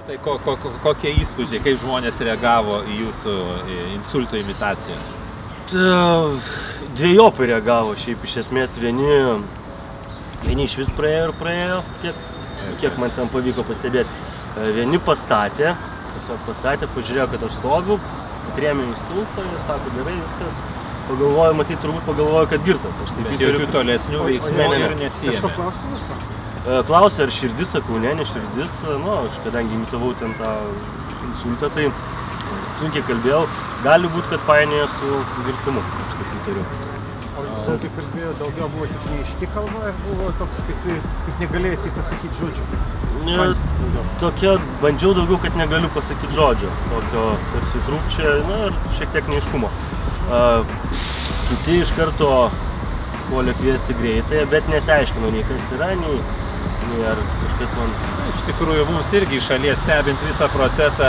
Tai kokie įspūdžiai, kaip žmonės reagavo į jūsų insulto imitaciją? Dvejopai reagavo, šiaip iš esmės vieni iš vis praėjo, kiek man ten pavyko pastebėti. Vieni pastatė, pažiūrėjo, kad aš stoviu, atrėmė insultą ir sako, gerai, viskas. Turbūt pagalvojo, kad girtas. Bet jokių tolesnių veiksmų ir nesijėmė. Klausė, ar širdis, sakau, ne širdis. Aš kadangi imitavau ten tą insultą, tai sunkiai kalbėjau. Gali būti, kad painiojo su girtumu. O sunkiai kalbėjo, daugiau buvo tik neaiški kalba, ar buvo toks, kaip negalėjote pasakyti žodžio? Bandžiau daugiau, kad negaliu pasakyti žodžio. Tokio tarsi trūkčia, ir šiek tiek neaiškumo. Kiti iš karto puolė kviesti greitai, bet nesiaiškino nei kas yra, nei ar kažkas man... Iš tikrųjų, mums irgi iš šalies stebint visą procesą,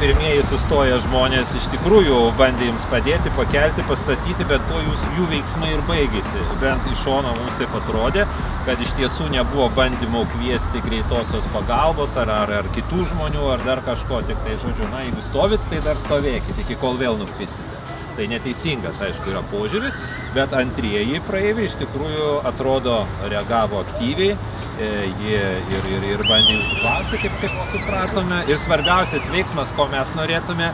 pirmieji sustoję žmonės iš tikrųjų bandė jums padėti, pakelti, pastatyti, bet to jų veiksmai ir baigėsi. Bent iš šono mums taip atrodė, kad iš tiesų nebuvo bandymų kviesti greitosios pagalbos ar kitų žmonių, ar dar kažko. Tik tai, žodžiu, jeigu stovit, tai dar stovėkit, iki kol vėl nukrisite. Tai neteisingas, aišku, yra požiūris, bet antrieji praeiviai iš tikrųjų atrodo reagavo aktyviai. Ir bandė jūsų klausti, kaip supratome. Ir svarbiausias veiksmas, ko mes norėtume,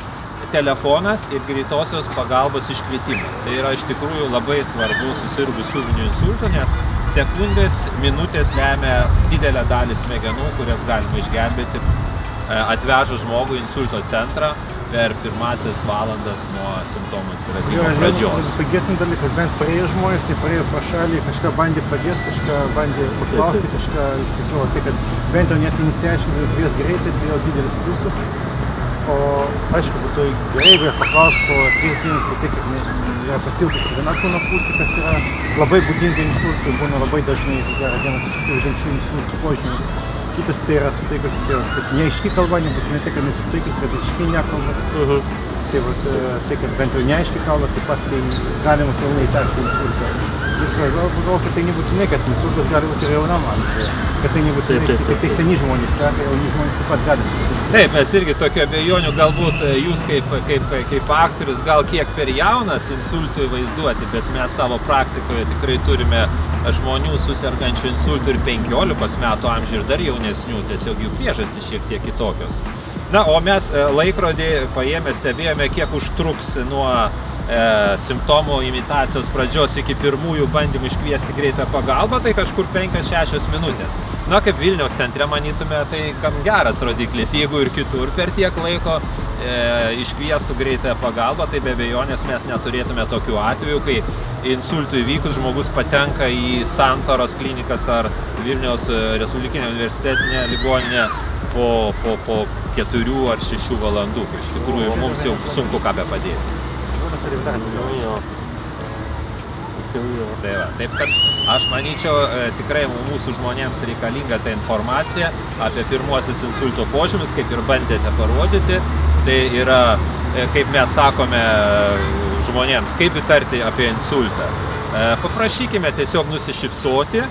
telefonas ir greitosios pagalbos iškvietimas. Tai yra iš tikrųjų labai svarbu susirgus ūminiu insultu, nes sekundės, minutės lemia didelę dalį smegenų, kurias galima išgelbėti atvežus žmogų į insulto centrą per pirmasias valandas nuo simptomų atsiradimo pradžios. Pagėtum dalykas, bent praėjo žmonės, tai praėjo pro šalį, kažką bandė padėti, kažką bandė paklausti, kažką iš tikrųjų, tai kad bent jau net nesiaiškino, kvies greitai, tai jau didelis pliusas. O aišku, būtų gerai, jeigu jie paklaustų po 3 mėnesių, tai kad yra pasilgusi viena kūno pusė, kas yra labai būdinga insultui, būna labai dažnai, tai yra vienas iš tų ženčių insultų požymis. Kitas tai yra sutaikus idėjos, kad neaiški kalba, nebūtinai tai, kad nesutaikus, bet aiškiai nekalba. Tai, kad bent jau neaiški kalba, taip pat tai galima pilnai įtarti insultą. Ir galvoju, kad tai nebūtinai, kad insultas gali būti ir jaunam amžiuje. Kad tai nebūtinai, kad tai seni žmonės, jauni žmonės taip pat gali susirgti. Taip, mes irgi tokių abejonių, galbūt jūs kaip aktorius gal kiek per jaunas insultui vaizduoti, bet mes savo praktikoje tikrai turime žmonių susergančių insultų ir 15 metų amžių ir dar jaunesnių, tiesiog jų priežastys šiek tiek kitokios. O mes laikrodį paėmę stebėjome, kiek užtruks nuo simptomų imitacijos pradžios iki pirmųjų bandymų iškviesti greitą pagalbą, tai kažkur 5-6 minutės. Kaip Vilniaus centre manytume, tai kam geras rodiklis, jeigu ir kitur per tiek laiko iškviestų greitąją pagalbą, tai be abejonės mes neturėtume tokių atvejų, kai insultui įvykus žmogus patenka į Santaros klinikas ar Vilniaus Respublikinę universitetinę ligoninę po 4 ar 6 valandų. Iš tikrųjų, mums jau sunku ką be padėti. Taip kad aš manyčiau, tikrai mūsų žmonėms reikalinga ta informacija apie pirmuosius insulto požymius, kaip ir bandėte parodyti. Tai yra, kaip mes sakome žmonėms, kaip įtarti apie insultą. Paprašykime tiesiog nusišypsoti,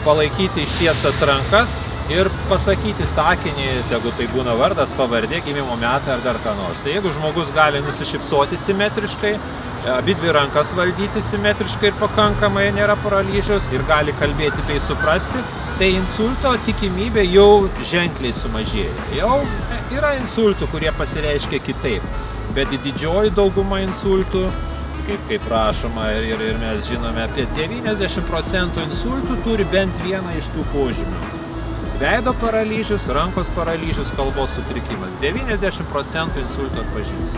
palaikyti ištiestas rankas ir pasakyti sakinį, tegu tai būna vardas, pavardė, gimimo metai ar dar ką nors. Tai jeigu žmogus gali nusišypsoti simetriškai, abidvi rankas valdyti simetriškai ir pakankamai nėra paralyžiaus ir gali kalbėti bei suprasti, tai insulto tikimybė jau ženkliai sumažėja. Jau yra insultų, kurie pasireiškia kitaip, bet didžioji dauguma insultų, kaip rašoma ir mes žinome, apie 90% insultų turi bent vieną iš tų požymių. Veido paralyžius, rankos paralyžius, kalbos sutrikimas. 90% insultų atpažins.